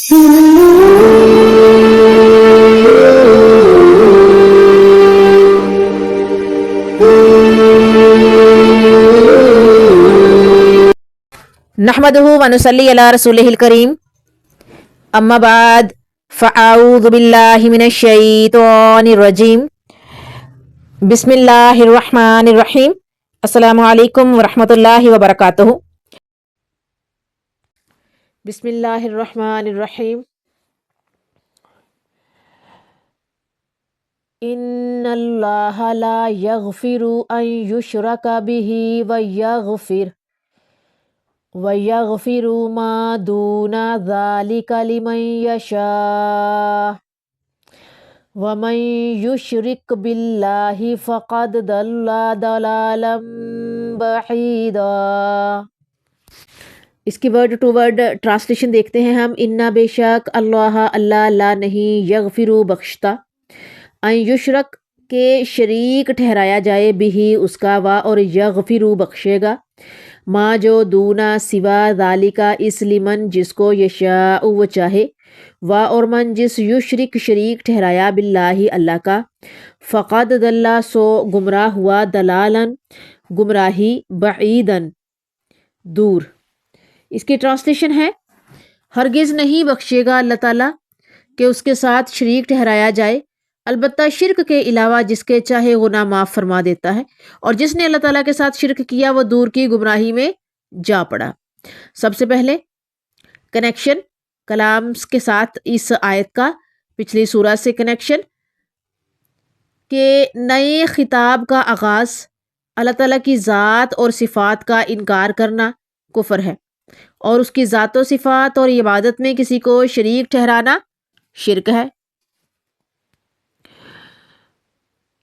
نحمدہ و نصلی علی رسولہ الکریم، اما بعد فاعوذ باللہ من الشیطان الرجیم، بسم اللہ الرحمن الرحیم۔ السلام علیکم ورحمۃ اللہ وبرکاتہ۔ بسم اللہ الرحمن الرحیم۔ ان اللہ لا یغفر ان یشرک بہ وَيَغْفِرُ مَا دُونَ ذَلِكَ لِمَن يَشَاءُ وَمَن يُشْرِكْ بِاللَّهِ فَقَدْ ضَلَّ ضَلَالًا بَعِيدًا۔ اس کی ورڈ ٹو ورڈ ٹرانسلیشن دیکھتے ہیں ہم۔ انا بے شک اللہ لا نہیں، یغفر بخشتا، ان یشرک کے شریک ٹھہرایا جائے، بھی اس کا، وا اور یغفر بخشے گا، ماں جو دونا سوا ذالکا اس، لمن جس کو، یشاء وہ چاہے، وا اور من جس، یشرک شریک ٹھہرایا، باللہ اللہ کا، فقد ضل سو گمراہ ہوا، دلالن گمراہی، بعیدن دور۔ اس کی ٹرانسلیشن ہے، ہرگز نہیں بخشے گا اللہ تعالیٰ کہ اس کے ساتھ شریک ٹھہرایا جائے، البتہ شرک کے علاوہ جس کے چاہے گناہ معاف فرما دیتا ہے، اور جس نے اللہ تعالیٰ کے ساتھ شرک کیا وہ دور کی گمراہی میں جا پڑا۔ سب سے پہلے کنیکشن کلام کے ساتھ اس آیت کا، پچھلی سورہ سے کنیکشن، کہ نئے خطاب کا آغاز اللہ تعالیٰ کی ذات اور صفات کا انکار کرنا کفر ہے، اور اس کی ذات و صفات اور عبادت میں کسی کو شریک ٹھہرانا شرک ہے،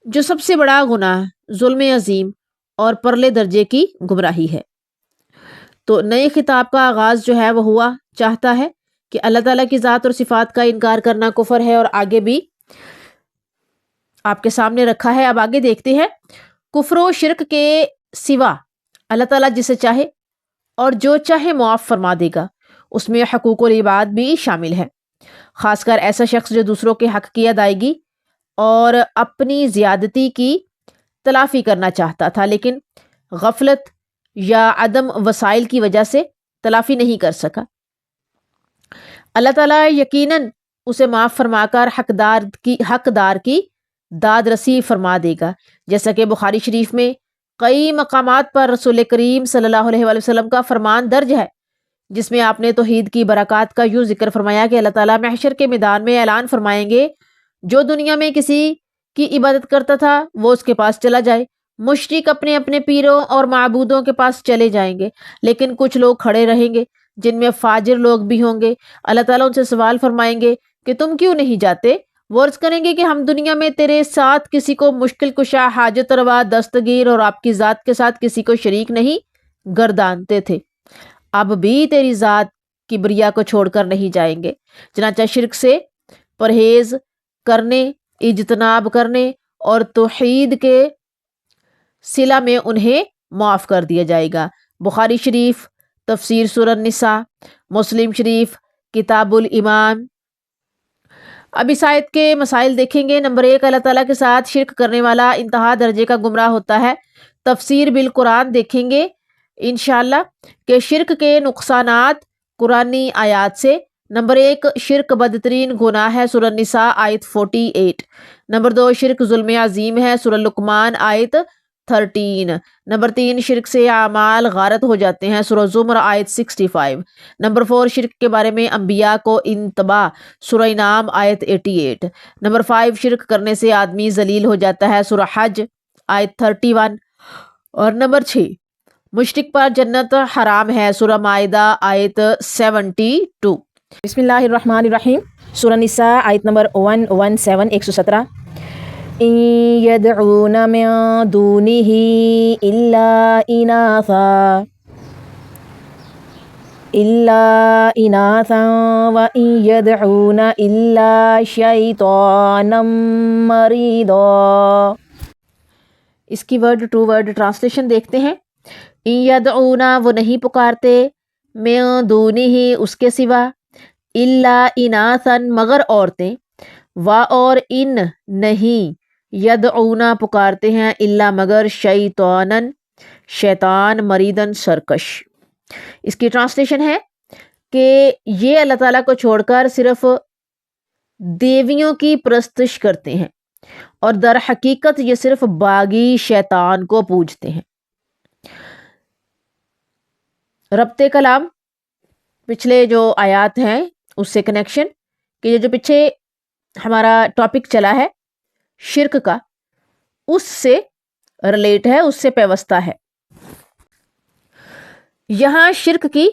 جو سب سے بڑا گناہ، ظلم عظیم اور پرلے درجے کی گمراہی ہے۔ تو نئے خطاب کا آغاز جو ہے وہ ہوا چاہتا ہے کہ اللہ تعالیٰ کی ذات اور صفات کا انکار کرنا کفر ہے، اور آگے بھی آپ کے سامنے رکھا ہے۔ اب آگے دیکھتے ہیں، کفر و شرک کے سوا اللہ تعالیٰ جسے چاہے اور جو چاہے معاف فرما دے گا، اس میں حقوق العباد بھی شامل ہے، خاص کر ایسا شخص جو دوسروں کے حق کی ادائیگی اور اپنی زیادتی کی تلافی کرنا چاہتا تھا، لیکن غفلت یا عدم وسائل کی وجہ سے تلافی نہیں کر سکا۔ اللہ تعالیٰ یقیناً اسے معاف فرما کر حقدار کی داد رسی فرما دے گا، جیسا کہ بخاری شریف میں کئی مقامات پر رسول کریم صلی اللہ علیہ وآلہ وسلم کا فرمان درج ہے، جس میں آپ نے توحید کی برکات کا یوں ذکر فرمایا کہ اللہ تعالیٰ محشر کے میدان میں اعلان فرمائیں گے، جو دنیا میں کسی کی عبادت کرتا تھا وہ اس کے پاس چلا جائے، مشرک اپنے اپنے پیروں اور معبودوں کے پاس چلے جائیں گے، لیکن کچھ لوگ کھڑے رہیں گے جن میں فاجر لوگ بھی ہوں گے۔ اللہ تعالیٰ ان سے سوال فرمائیں گے کہ تم کیوں نہیں جاتے؟ وہ عرض کریں گے کہ ہم دنیا میں تیرے ساتھ کسی کو مشکل کشا، حاجت روا، دستگیر اور آپ کی ذات کے ساتھ کسی کو شریک نہیں گردانتے تھے، اب بھی تیری ذات کی بریا کو چھوڑ کر نہیں جائیں گے۔ چنانچہ شرک سے پرہیز کرنے، اجتناب کرنے اور توحید کے صلہ میں انہیں معاف کر دیا جائے گا۔ بخاری شریف تفسیر سورہ النساء، مسلم شریف کتاب الایمان۔ اب اس آیت کے مسائل دیکھیں گے۔ نمبر 1، اللہ تعالیٰ کے ساتھ شرک کرنے والا انتہا درجے کا گمراہ ہوتا ہے۔ تفسیر بالقرآن دیکھیں گے انشاءاللہ کہ شرک کے نقصانات قرآنی آیات سے۔ نمبر 1، شرک بدترین گناہ ہے، سورہ النساء آیت 48۔ نمبر 2، شرک ظلم عظیم ہے، سورہ لقمان آیت 13۔ نمبر 3، شرک سے اعمال غارت ہو جاتے ہیں، سورہ زمر آیت 65۔ نمبر 4، شرک کے بارے میں انبیاء کو انتباہ، سورہ انعام آیت 88۔ نمبر 5، شرک کرنے سے آدمی ذلیل ہو جاتا ہے، سورہ حج آیت 31۔ اور نمبر 6، مشرک پر جنت حرام ہے، سورہ مائدہ آیت 72۔ بسم اللہ الرحمن الرحیم، سورہ نساء آیت نمبر 117 ان يدعون من دونه الا اناثا وان يدعون الا شیطانا مریدا۔ اس کی ورڈ ٹو ورڈ ٹرانسلیشن دیکھتے ہیں۔ ان یدعون وہ نہیں پکارتے، من دونہ اس کے سوا، الا اناثن مگر عورتیں، و اور ان نہیں، یدعونا پکارتے ہیں، الا مگر شیطانن شیطان، مریدن سرکش۔ اس کی ٹرانسلیشن ہے کہ یہ اللہ تعالیٰ کو چھوڑ کر صرف دیویوں کی پرستش کرتے ہیں اور در حقیقت یہ صرف باغی شیطان کو پوجتے ہیں۔ ربط کلام پچھلے جو آیات ہیں اس سے کنیکشن، کہ یہ جو پیچھے ہمارا ٹاپک چلا ہے شرک کا، اس سے ریلیٹ ہے، اس سے پیوستہ ہے۔ یہاں شرک کی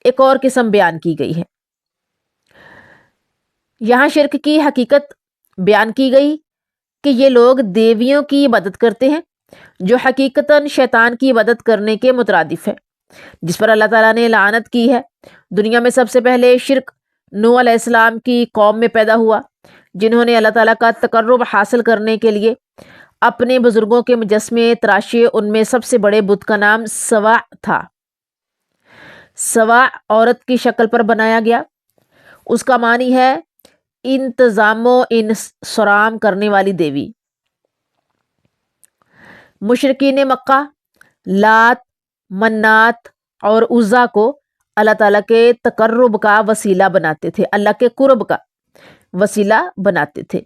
ایک اور قسم بیان کی گئی ہے۔ یہاں شرک کی حقیقت بیان کی گئی کہ یہ لوگ دیویوں کی عبادت کرتے ہیں جو حقیقتاً شیطان کی عبادت کرنے کے مترادف ہے، جس پر اللہ تعالیٰ نے لعنت کی ہے۔ دنیا میں سب سے پہلے شرک نوح علیہ السلام کی قوم میں پیدا ہوا، جنہوں نے اللہ تعالیٰ کا تقرب حاصل کرنے کے لیے اپنے بزرگوں کے مجسمے تراشے۔ ان میں سب سے بڑے بت کا نام سوا تھا۔ سوا عورت کی شکل پر بنایا گیا، اس کا معنی ہے انتظام و انصرام کرنے والی دیوی۔ مشرکین مکہ لات، منات اور عزا کو اللہ تعالیٰ کے تقرب کا وسیلہ بناتے تھے، اللہ کے قرب کا وسیلہ بناتے تھے۔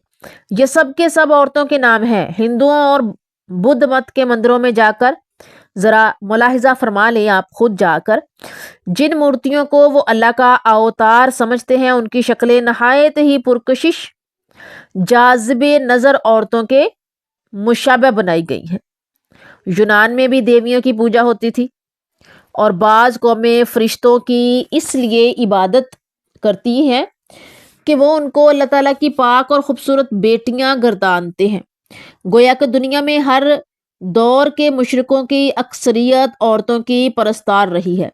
یہ سب کے سب عورتوں کے نام ہیں۔ ہندوؤں اور بدھ مت کے مندروں میں جا کر ذرا ملاحظہ فرما لیں آپ خود جا کر، جن مورتیوں کو وہ اللہ کا اوتار سمجھتے ہیں ان کی شکلیں نہایت ہی پرکشش جاذب نظر عورتوں کے مشابہ بنائی گئی ہیں۔ یونان میں بھی دیویوں کی پوجا ہوتی تھی، اور بعض قومیں فرشتوں کی اس لیے عبادت کرتی ہیں کہ وہ ان کو اللہ تعالیٰ کی پاک اور خوبصورت بیٹیاں گردانتے ہیں۔ گویا کہ دنیا میں ہر دور کے مشرکوں کی اکثریت عورتوں کی پرستار رہی ہے،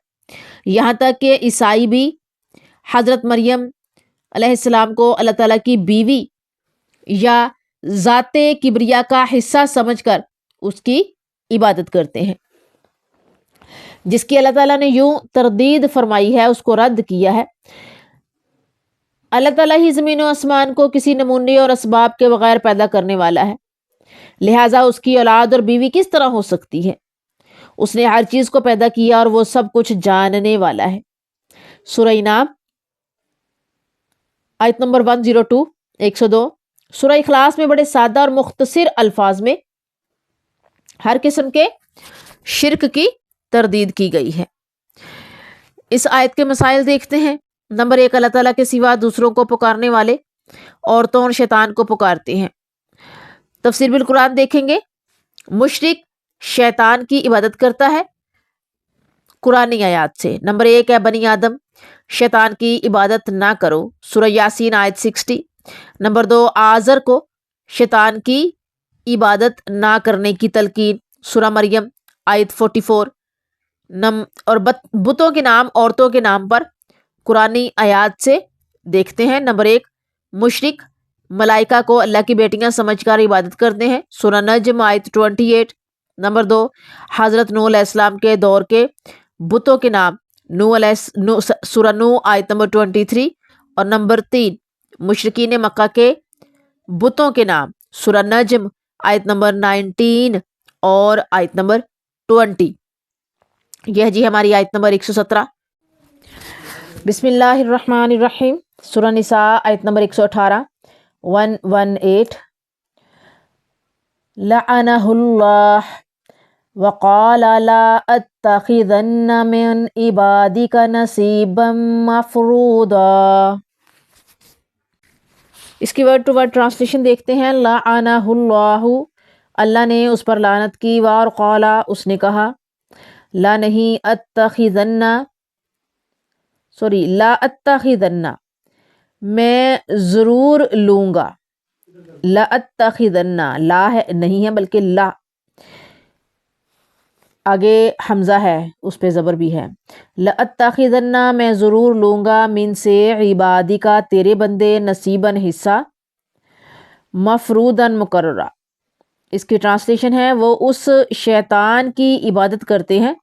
یہاں تک کہ عیسائی بھی حضرت مریم علیہ السلام کو اللہ تعالیٰ کی بیوی یا ذات کبریا کا حصہ سمجھ کر اس کی عبادت کرتے ہیں۔ جس کی اللہ تعالیٰ نے یوں تردید فرمائی ہے، اس کو رد کیا ہے۔ اللہ تعالیٰ ہی زمین و آسمان کو کسی نمونے اور اسباب کے بغیر پیدا کرنے والا ہے، لہٰذا اس کی اولاد اور بیوی کس طرح ہو سکتی ہے؟ اس نے ہر چیز کو پیدا کیا اور وہ سب کچھ جاننے والا ہے۔ سورہ انعام آیت نمبر 102 102۔ سورہ اخلاص میں بڑے سادہ اور مختصر الفاظ میں ہر قسم کے شرک کی تردید کی گئی ہے۔ اس آیت کے مسائل دیکھتے ہیں۔ نمبر 1، اللہ تعالیٰ کے سوا دوسروں کو پکارنے والے عورتوں اور شیطان کو پکارتے ہیں۔ تفسیر بالقرآن دیکھیں گے، مشرک شیطان کی عبادت کرتا ہے قرآنی آیات سے۔ نمبر 1 ہے بنی آدم، شیطان کی عبادت نہ کرو، سورہ یاسین آیت 60۔ نمبر 2 آزر کو شیطان کی عبادت نہ کرنے کی تلقین، سورہ مریم آیت 44۔ اور بتوں کے نام عورتوں کے نام پر قرآنی آیات سے دیکھتے ہیں۔ نمبر 1 مشرک ملائکہ کو اللہ کی بیٹیاں سمجھ کر عبادت کرتے ہیں، سورہ نجم آیت 28۔ نمبر 2 حضرت نوح علیہ السلام کے دور کے بتوں کے نام، سورہ نوح آیت نمبر 23۔ اور نمبر 3 مشرکین مکہ کے بتوں کے نام، سورہ نجم آیت نمبر 19 اور آیت نمبر 20۔ یہ جی ہماری آیت نمبر 117۔ بسم اللہ الرحمن الرحیم، سورہ نساء آیت نمبر 118 118۔ لعنہ اللہ وقال لا اتخذن من عبادک نصیبا مفروضا۔ اس کی ورڈ ٹو ورڈ ٹرانسلیشن دیکھتے ہیں۔ لعنہ اللہ، اللہ نے اس پر لعنت کی، وار قالا، اس نے کہا، لا نہیں، اتخذن لا اتخذن، میں ضرور لوں گا، لا اتخذن، لا ہے نہیں ہے بلکہ لا، آگے حمزہ ہے اس پہ زبر بھی ہے، لا اتخذن، میں ضرور لوں گا، من سے عبادی کا، تیرے بندے، نصیباً حصہ، مفروضاً مقررہ۔ اس کی ٹرانسلیشن ہے، وہ اس شیطان کی عبادت کرتے ہیں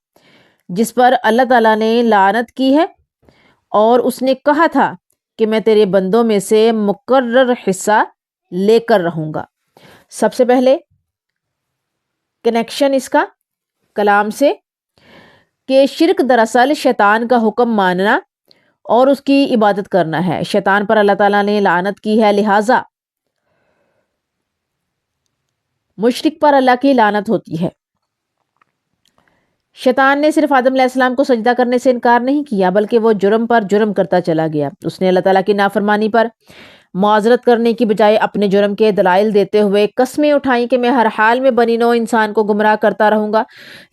جس پر اللہ تعالیٰ نے لعنت کی ہے، اور اس نے کہا تھا کہ میں تیرے بندوں میں سے مقرر حصہ لے کر رہوں گا۔ سب سے پہلے کنیکشن اس کا کلام سے کہ شرک دراصل شیطان کا حکم ماننا اور اس کی عبادت کرنا ہے۔ شیطان پر اللہ تعالیٰ نے لعنت کی ہے، لہٰذا مشرک پر اللہ کی لعنت ہوتی ہے۔ شیطان نے صرف آدم علیہ السلام کو سجدہ کرنے سے انکار نہیں کیا، بلکہ وہ جرم پر جرم کرتا چلا گیا۔ اس نے اللہ تعالیٰ کی نافرمانی پر معذرت کرنے کی بجائے اپنے جرم کے دلائل دیتے ہوئے قسمیں اٹھائیں کہ میں ہر حال میں بنی نوع انسان کو گمراہ کرتا رہوں گا،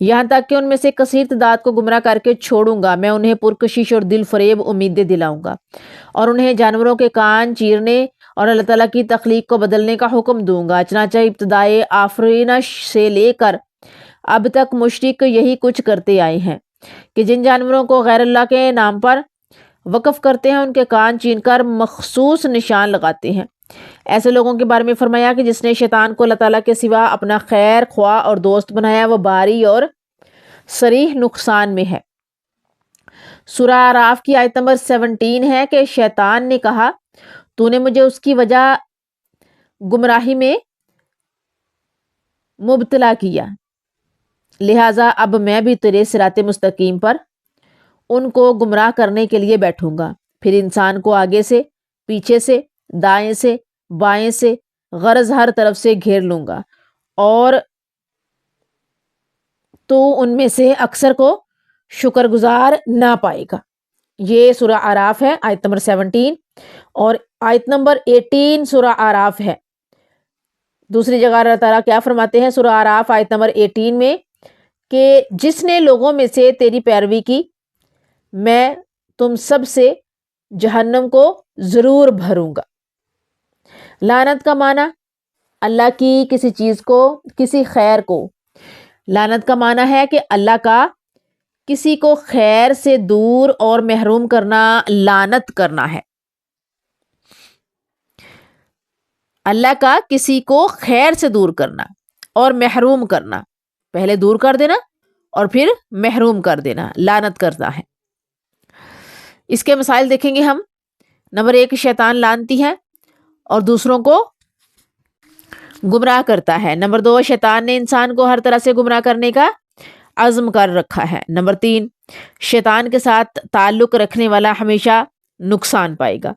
یہاں تک کہ ان میں سے کثیر تعداد کو گمراہ کر کے چھوڑوں گا۔ میں انہیں پرکشش اور دل فریب امیدیں دلاؤں گا اور انہیں جانوروں کے کان چیرنے اور اللہ تعالیٰ کی تخلیق کو بدلنے کا حکم دوں گا۔ چنانچہ ابتدائے آفرینش سے لے کر اب تک مشرک یہی کچھ کرتے آئے ہیں کہ جن جانوروں کو غیر اللہ کے نام پر وقف کرتے ہیں ان کے کان چین کر مخصوص نشان لگاتے ہیں۔ ایسے لوگوں کے بارے میں فرمایا کہ جس نے شیطان کو اللہ تعالیٰ کے سوا اپنا خیر خواہ اور دوست بنایا وہ باری اور صریح نقصان میں ہے۔ سورہ اعراف کی آیت نمبر 17 ہے کہ شیطان نے کہا تو نے مجھے اس کی وجہ گمراہی میں مبتلا کیا، لہٰذا اب میں بھی تیرے صراط مستقیم پر ان کو گمراہ کرنے کے لیے بیٹھوں گا۔ پھر انسان کو آگے سے، پیچھے سے، دائیں سے، بائیں سے، غرض ہر طرف سے گھیر لوں گا اور تو ان میں سے اکثر کو شکر گزار نہ پائے گا۔ یہ سورہ اعراف ہے، آیت نمبر 17، اور آیت نمبر 18 سورہ اعراف ہے۔ دوسری جگہ اللہ تعالیٰ کیا فرماتے ہیں سورہ اعراف آیت نمبر 18 میں کہ جس نے لوگوں میں سے تیری پیروی کی میں تم سب سے جہنم کو ضرور بھروں گا۔ لعنت کا معنی اللہ کی کسی چیز کو، کسی خیر کو، لعنت کا معنی ہے کہ اللہ کا کسی کو خیر سے دور اور محروم کرنا لعنت کرنا ہے۔ اللہ کا کسی کو خیر سے دور کرنا اور محروم کرنا، پہلے دور کر دینا اور پھر محروم کر دینا لعنت کرتا ہے۔ اس کے مسائل دیکھیں گے ہم۔ نمبر 1، شیطان لعنتی ہے اور دوسروں کو گمراہ کرتا ہے۔ نمبر 2، شیطان نے انسان کو ہر طرح سے گمراہ کرنے کا عزم کر رکھا ہے۔ نمبر 3، شیطان کے ساتھ تعلق رکھنے والا ہمیشہ نقصان پائے گا۔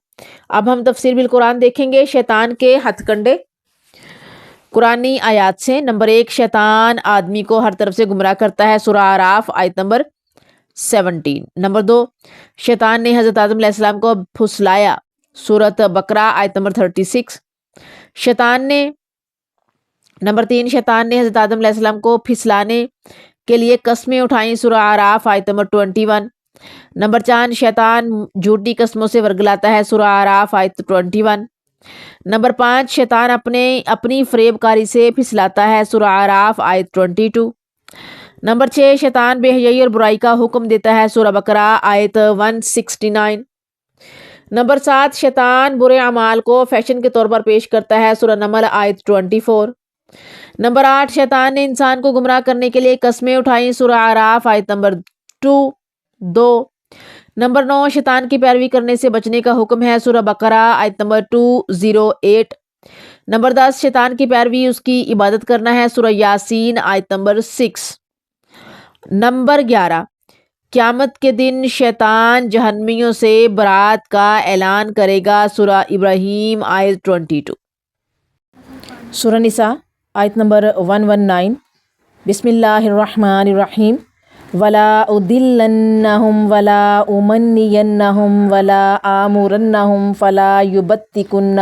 اب ہم تفسیر بالقرآن دیکھیں گے شیطان کے ہتھ کنڈے قرآنی آیات سے۔ نمبر 1، شیطان آدمی کو ہر طرف سے گمراہ کرتا ہے، سورہ اعراف آیت نمبر 17۔ نمبر 2، شیطان نے حضرت آدم علیہ السلام کو پھسلایا، سورۃ بقرہ آیت نمبر 36۔ نمبر 3، شیطان نے حضرت آدم علیہ السلام کو پھسلانے کے لیے قسمیں اٹھائیں، سورہ اعراف آیت نمبر 21۔ نمبر 4، شیطان جھوٹی قسموں سے ورگلاتا ہے، سورہ اعراف آیت 21۔ نمبر 5، شیطان اپنی فریب کاری سے پھسلاتا ہے، سورہ اعراف آیت 22۔ نمبر 6، شیطان بے حیائی اور برائی کا حکم دیتا ہے، سورہ بقرہ آیت 169۔ نمبر 7، شیطان برے اعمال کو فیشن کے طور پر پیش کرتا ہے، سورہ نمل آیت 24۔ نمبر 8، شیطان نے انسان کو گمراہ کرنے کے لیے قسمیں اٹھائیں، سورہ اعراف آیت نمبر 2۔ نمبر 9، شیطان کی پیروی کرنے سے بچنے کا حکم ہے، سورہ بقرہ آیت نمبر 208۔ نمبر 10، شیطان کی پیروی اس کی عبادت کرنا ہے، سورہ یاسین آیت نمبر 6۔ نمبر 11، قیامت کے دن شیطان جہنمیوں سے برات کا اعلان کرے گا، سورہ ابراہیم آیت 22۔ سورہ نساء آیت نمبر 119۔ بسم اللہ الرحمن الرحیم۔ وَلَا أُضِلَّنَّهُمْ وَلَا أُمَنِّيَنَّهُمْ وَلَا آمُرَنَّهُمْ فَلَا يُبَتِّكُنَّ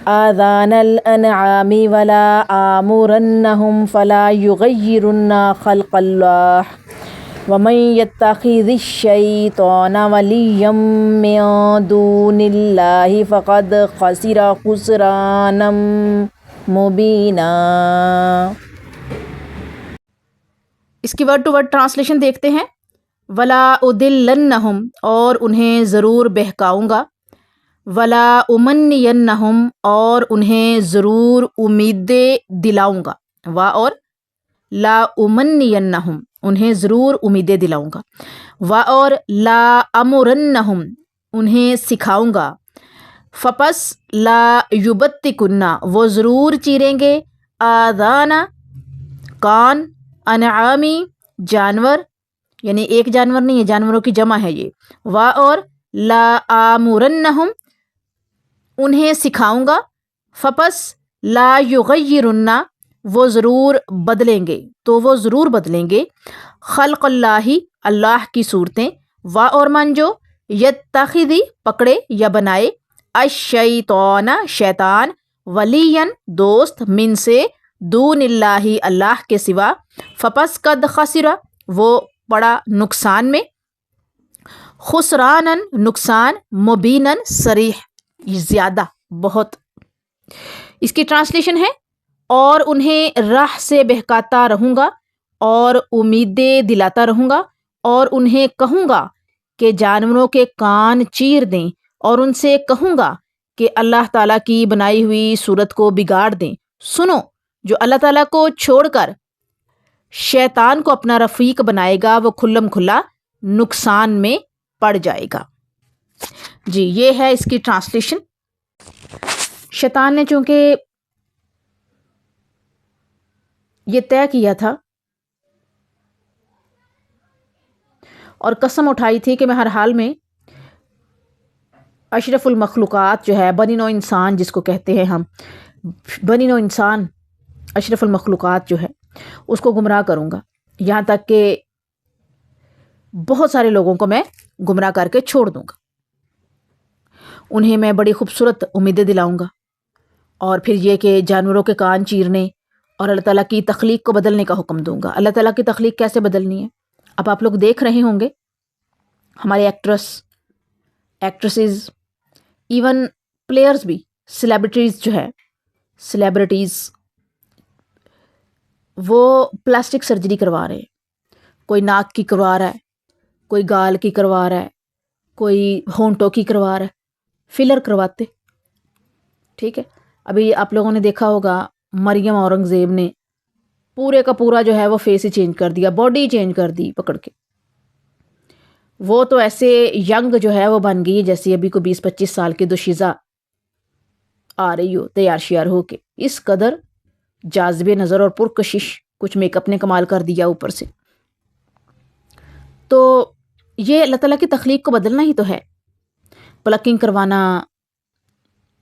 آذَانَ الْأَنْعَامِ وَلَا آمُرَنَّهُمْ فَلَا يُغَيِّرُنَّ خَلْقَ اللَّهِ وَمَن يَتَّخِذِ الشَّيْطَانَ وَلِيًّا مِّن دُونِ اللَّهِ فَقَدْ خَسِرَ خُسْرَانًا مُبِينًا۔ اس کی ورڈ ٹو ورڈ ٹرانسلیشن دیکھتے ہیں۔ ولا اضلنہم، اور انہیں ضرور بہکاؤں گا، ولا امنینہم، اور انہیں ضرور امیدیں دلاؤں گا، اور لا امنینہم، انہیں ضرور امیدیں دلاؤں گا. و اور لا امرنہم انہیں سکھاؤں گا. فپس لا یبتکن وہ ضرور چیریں گے آذانا کان انعامی جانور، یعنی ایک جانور نہیں ہے، جانوروں کی جمع ہے یہ. و اور لا آمرنہم انہیں سکھاؤں گا. فپس لا یغیرن وہ ضرور بدلیں گے، تو وہ ضرور بدلیں گے خلق اللہ اللہ کی صورتیں. و اور من جو یتخذی پکڑے یا بنائے الشیطان شیطان ولین دوست من سے دون اللہ اللہ کے سوا. فپس قد خسرا وہ پڑا نقصان میں، خسرانن نقصان، مبینن صریح زیادہ بہت. اس کی ٹرانسلیشن ہے اور انہیں راہ سے بہکاتا رہوں گا اور امیدیں دلاتا رہوں گا، اور انہیں کہوں گا کہ جانوروں کے کان چیر دیں، اور ان سے کہوں گا کہ اللہ تعالیٰ کی بنائی ہوئی صورت کو بگاڑ دیں. سنو، جو اللہ تعالیٰ کو چھوڑ کر شیطان کو اپنا رفیق بنائے گا وہ کھلم کھلا نقصان میں پڑ جائے گا. جی یہ ہے اس کی ٹرانسلیشن. شیطان نے چونکہ یہ طے کیا تھا اور قسم اٹھائی تھی کہ میں ہر حال میں اشرف المخلوقات جو ہے بنی نوع انسان جس کو کہتے ہیں ہم، بنی نوع انسان اشرف المخلوقات جو ہے اس کو گمراہ کروں گا، یہاں تک کہ بہت سارے لوگوں کو میں گمراہ کر کے چھوڑ دوں گا. انہیں میں بڑی خوبصورت امیدیں دلاؤں گا، اور پھر یہ کہ جانوروں کے کان چیرنے اور اللہ تعالیٰ کی تخلیق کو بدلنے کا حکم دوں گا. اللہ تعالیٰ کی تخلیق کیسے بدلنی ہے اب آپ لوگ دیکھ رہے ہوں گے. ہمارے ایکٹریسز، ایون پلیئرز بھی، سیلیبریٹیز جو ہے، سیلیبریٹیز وہ پلاسٹک سرجری کروا رہے ہیں. کوئی ناک کی کروا رہا ہے، کوئی گال کی کروا رہا ہے، کوئی ہونٹوں کی کروا رہا ہے، فلر کرواتے. ٹھیک ہے، ابھی آپ لوگوں نے دیکھا ہوگا مریم اورنگزیب نے پورے کا پورا جو ہے وہ فیس ہی چینج کر دیا، باڈی چینج کر دی پکڑ کے. وہ تو ایسے ینگ جو ہے وہ بن گئی جیسے ابھی کو 20-25 سال کی دوشیزہ آ رہی ہو تیار شیار ہو کے. اس قدر جاذب نظر اور پرکشش، کچھ میک اپ نے کمال کر دیا اوپر سے. تو یہ اللہ تعالیٰ کی تخلیق کو بدلنا ہی تو ہے، پلکنگ کروانا،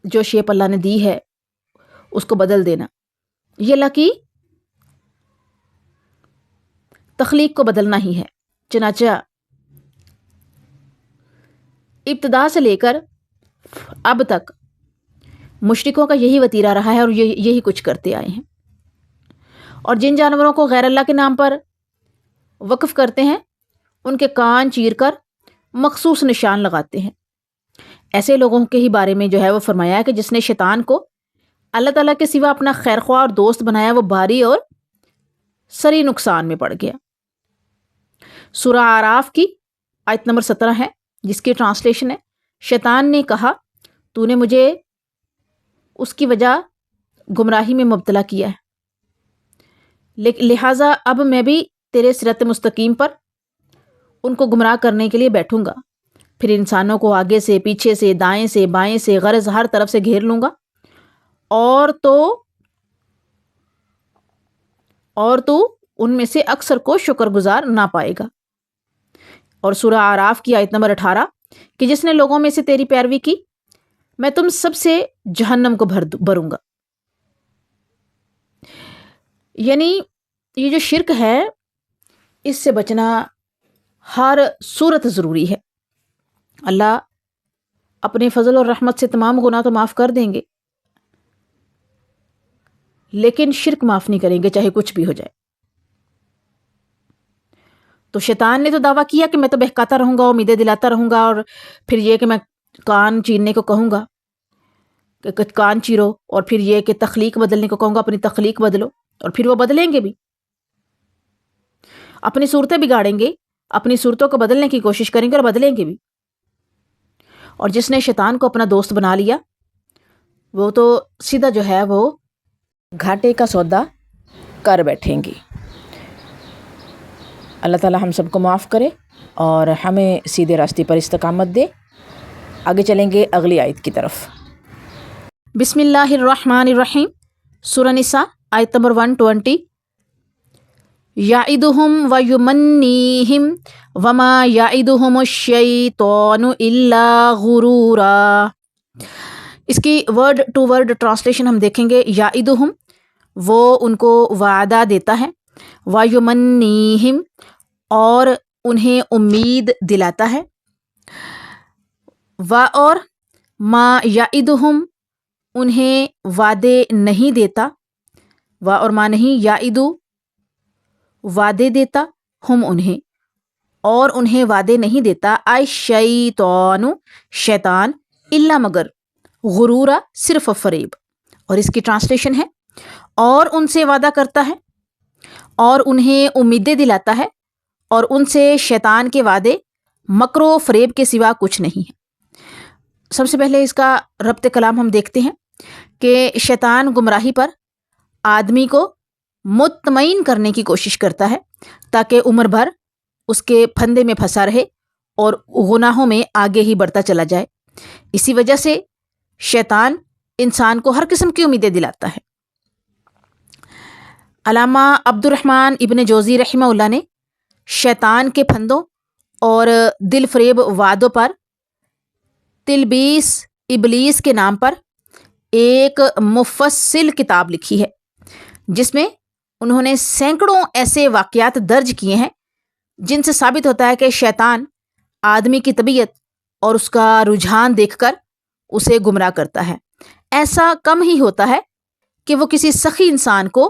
جو شیپ اللہ نے دی ہے اس کو بدل دینا، یہ اللہ کی تخلیق کو بدلنا ہی ہے. چنانچہ ابتدا سے لے کر اب تک مشرکوں کا یہی وتیرہ رہا ہے اور یہی کچھ کرتے آئے ہیں. اور جن جانوروں کو غیر اللہ کے نام پر وقف کرتے ہیں ان کے کان چیر کر مخصوص نشان لگاتے ہیں. ایسے لوگوں کے ہی بارے میں جو ہے وہ فرمایا ہے کہ جس نے شیطان کو اللہ تعالیٰ کے سوا اپنا خیرخواہ اور دوست بنایا وہ بھاری اور سری نقصان میں پڑ گیا. سورہ اعراف کی آیت نمبر 17 ہے جس کی ٹرانسلیشن ہے، شیطان نے کہا تو نے مجھے اس کی وجہ گمراہی میں مبتلا کیا ہے، لہٰذا اب میں بھی تیرے صراط مستقیم پر ان کو گمراہ کرنے کے لیے بیٹھوں گا. پھر انسانوں کو آگے سے، پیچھے سے، دائیں سے، بائیں سے، غرض ہر طرف سے گھیر لوں گا، اور تو ان میں سے اکثر کو شکر گزار نہ پائے گا. اور سورہ اعراف کی آیت نمبر 18 کہ جس نے لوگوں میں سے تیری پیروی کی میں تم سب سے جہنم کو بھروں گا. یعنی یہ جو شرک ہے اس سے بچنا ہر صورت ضروری ہے. اللہ اپنے فضل اور رحمت سے تمام گناہ تو معاف کر دیں گے، لیکن شرک معاف نہیں کریں گے چاہے کچھ بھی ہو جائے. تو شیطان نے تو دعویٰ کیا کہ میں تو بہکاتا رہوں گا، امیدیں دلاتا رہوں گا، اور پھر یہ کہ میں کان چیرنے کو کہوں گا کہ کان چیرو، اور پھر یہ کہ تخلیق بدلنے کو کہوں گا اپنی تخلیق بدلو، اور پھر وہ بدلیں گے بھی، اپنی صورتیں بگاڑیں گے، اپنی صورتوں کو بدلنے کی کوشش کریں گے اور بدلیں گے بھی. اور جس نے شیطان کو اپنا دوست بنا لیا وہ تو سیدھا جو ہے وہ گھاٹے کا سودا کر بیٹھیں گی. اللہ تعالی ہم سب کو معاف کرے اور ہمیں سیدھے راستے پر استقامت دے۔ آگے چلیں گے اگلی آیت کی طرف۔ بسم اللہ الرحمن الرحیم، سورہ نساء آیت نمبر 120۔ یعدہم ویمنیہم وما یعدہم الشیطان الا غرورا۔ اس کی ورڈ ٹو ورڈ ٹرانسلیشن ہم دیکھیں گے۔ یعدہم، وہ ان کو وعدہ دیتا ہے، ویمنیہم، اور انہیں امید دلاتا ہے، اور ما یعدہم، انہیں وعدے نہیں دیتا، اور ما نہیں، یعدو وعدے دیتا، ہم انہیں، اور انہیں وعدے نہیں دیتا، الشیطان شیطان، الا مگر، غرورا صرف فریب۔ اور اس کی ٹرانسلیشن ہے اور ان سے وعدہ کرتا ہے اور انہیں امیدیں دلاتا ہے، اور ان سے شیطان کے وعدے مکر و فریب کے سوا کچھ نہیں ہے۔ سب سے پہلے اس کا ربط کلام ہم دیکھتے ہیں کہ شیطان گمراہی پر آدمی کو مطمئن کرنے کی کوشش کرتا ہے تاکہ عمر بھر اس کے پھندے میں پھنسا رہے اور گناہوں میں آگے ہی بڑھتا چلا جائے۔ اسی وجہ سے شیطان انسان کو ہر قسم کی امیدیں دلاتا ہے۔ علامہ عبد الرحمن ابن جوزی رحمہ اللہ نے شیطان کے پھندوں اور دل فریب وعدوں پر تلبیس ابلیس کے نام پر ایک مفصل کتاب لکھی ہے، جس میں انہوں نے سینکڑوں ایسے واقعات درج کیے ہیں جن سے ثابت ہوتا ہے کہ شیطان آدمی کی طبیعت اور اس کا رجحان دیکھ کر اسے گمراہ کرتا ہے۔ ایسا کم ہی ہوتا ہے کہ وہ کسی سخی انسان کو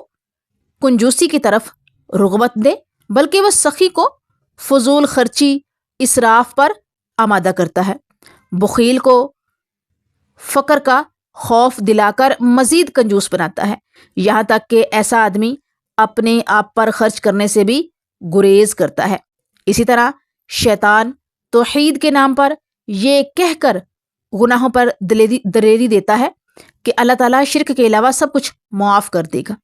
کنجوسی کی طرف رغبت دے، بلکہ وہ سخی کو فضول خرچی، اسراف پر آمادہ کرتا ہے، بخیل کو فقر کا خوف دلا کر مزید کنجوس بناتا ہے، یہاں تک کہ ایسا آدمی اپنے آپ پر خرچ کرنے سے بھی گریز کرتا ہے۔ اسی طرح شیطان توحید کے نام پر یہ کہہ کر گناہوں پر دلیری دیتا ہے کہ اللہ تعالیٰ شرک کے علاوہ سب کچھ معاف کر دے گا۔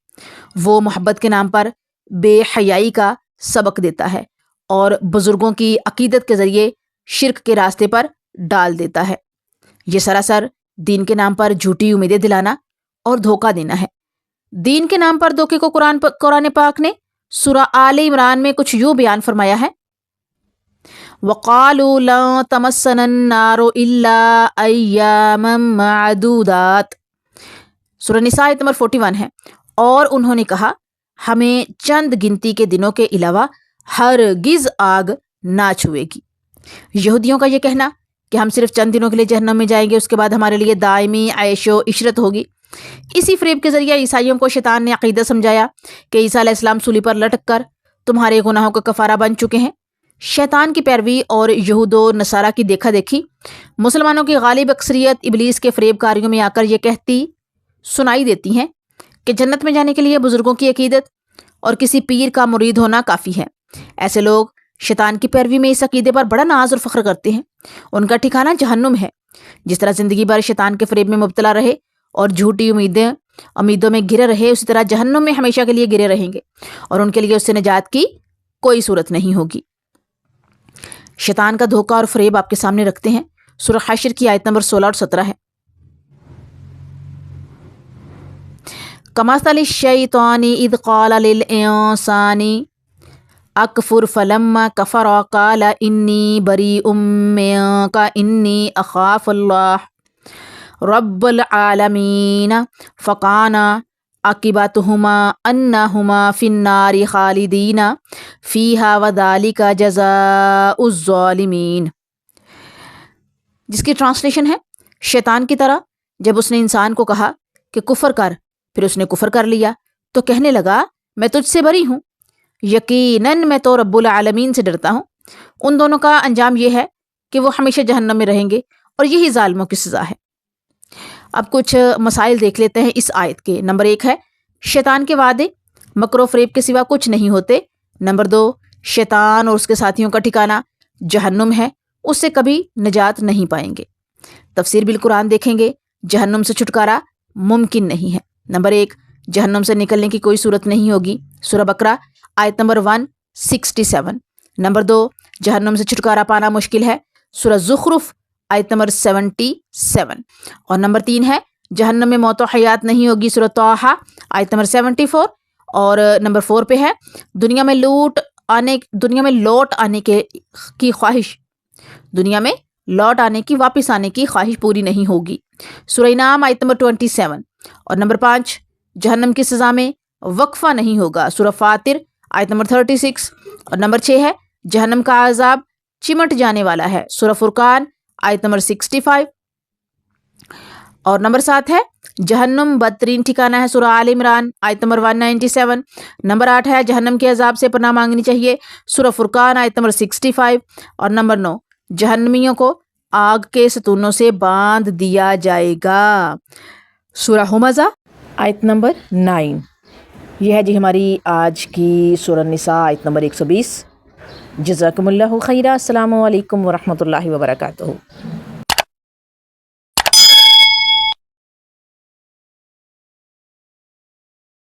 وہ محبت کے نام پر بے حیائی کا سبق دیتا ہے اور بزرگوں کی عقیدت کے ذریعے شرک کے راستے پر ڈال دیتا ہے۔ یہ سراسر دین کے نام پر جھوٹی امیدیں دلانا اور دھوکہ دینا ہے۔ دین کے نام پر دھوکے کو قرآن پاک نے سورہ آل عمران میں کچھ یوں بیان فرمایا ہے، وَقَالُوا لَن تَمَسَّنَا النَّارُ إِلَّا أَيَّامًا مَعْدُودَاتٍ۔ سورہ نساء آیت نمبر 41 ہے، اور انہوں نے کہا ہمیں چند گنتی کے دنوں کے علاوہ ہرگز آگ نہ چھوئے گی۔ یہودیوں کا یہ کہنا کہ ہم صرف چند دنوں کے لیے جہنم میں جائیں گے، اس کے بعد ہمارے لیے دائمی عیش و عشرت ہوگی۔ اسی فریب کے ذریعے عیسائیوں کو شیطان نے عقیدہ سمجھایا کہ عیسیٰ علیہ السلام صلیب پر لٹک کر تمہارے گناہوں کا کفارہ بن چکے ہیں۔ شیطان کی پیروی اور یہود و نصارہ کی دیکھا دیکھی مسلمانوں کی غالب اکثریت ابلیس کے فریب کاریوں میں آ کر یہ کہتی سنائی دیتی ہیں کہ جنت میں جانے کے لیے بزرگوں کی عقیدت اور کسی پیر کا مرید ہونا کافی ہے۔ ایسے لوگ شیطان کی پیروی میں اس عقیدے پر بڑا ناز اور فخر کرتے ہیں۔ ان کا ٹھکانہ جہنم ہے۔ جس طرح زندگی بھر شیطان کے فریب میں مبتلا رہے اور جھوٹی امیدوں میں گرے رہے، اسی طرح جہنم میں ہمیشہ کے لیے گرے رہیں گے اور ان کے لیے اس سے نجات کی کوئی صورت نہیں ہوگی۔ شیطان کا دھوکہ اور فریب آپ کے سامنے رکھتے ہیں۔ سورہ حشر کی آیت نمبر 16 اور 17 ہے، کمثل الشیطان اذ قال للانسان اکفر فلما کفر قال انی بریء منک انی اخاف اللہ رب العالمین فکان عاقبتہما انہما فی النار خالدین فیہا وذالک جزاء الظالمین۔ جس کی ٹرانسلیشن ہے، شیطان کی طرح جب اس نے انسان کو کہا کہ کفر کر، پھر اس نے کفر کر لیا تو کہنے لگا میں تجھ سے بری ہوں، یقیناً میں تو رب العالمین سے ڈرتا ہوں۔ ان دونوں کا انجام یہ ہے کہ وہ ہمیشہ جہنم میں رہیں گے اور یہی ظالموں کی سزا ہے۔ اب کچھ مسائل دیکھ لیتے ہیں اس آیت کے۔ نمبر 1 ہے شیطان کے وعدے مکر و فریب کے سوا کچھ نہیں ہوتے۔ نمبر 2، شیطان اور اس کے ساتھیوں کا ٹھکانہ جہنم ہے، اس سے کبھی نجات نہیں پائیں گے۔ تفسیر بالقرآن دیکھیں گے، جہنم سے چھٹکارا ممکن نہیں ہے۔ نمبر 1، جہنم سے نکلنے کی کوئی صورت نہیں ہوگی۔ سورہ بقرہ آیت نمبر 1 67. نمبر 2, جہنم سے چھٹکارا پانا مشکل ہے، سورہ زخرف آیت نمبر 77. اور نمبر 3 ہے جہنم میں موت و حیات نہیں ہوگی، سورہ طٰہٰ آیت نمبر 74. اور نمبر 4 پہ ہے دنیا میں لوٹ آنے کی خواہش، دنیا میں لوٹ آنے کی، واپس آنے کی خواہش پوری نہیں ہوگی، سورہ انعام آیت نمبر 27. اور نمبر 5 جہنم کی سزا میں وقفہ نہیں ہوگا، سورہ فاطر آیت نمبر 36. اور نمبر 6 ہے جہنم کا عذاب چمٹ جانے والا ہے، سورہ فرقان آیت نمبر 65. اور نمبر 7 ہے جہنم بدترین ٹھکانہ ہے، سورہ آل عمران آیت نمبر 197. نمبر 8 ہے جہنم کے عذاب سے پناہ مانگنی چاہیے، سورہ فرقان آیت نمبر 65. اور نمبر 9 جہنمیوں کو آگ کے ستونوں سے باندھ دیا جائے گا، سورہ ہمزہ آیت نمبر 9. یہ ہے جی ہماری آج کی سورہ نساء آیت نمبر 120. جزاکم اللہ خیرہ. السلام علیکم ورحمۃ اللہ وبرکاتہ.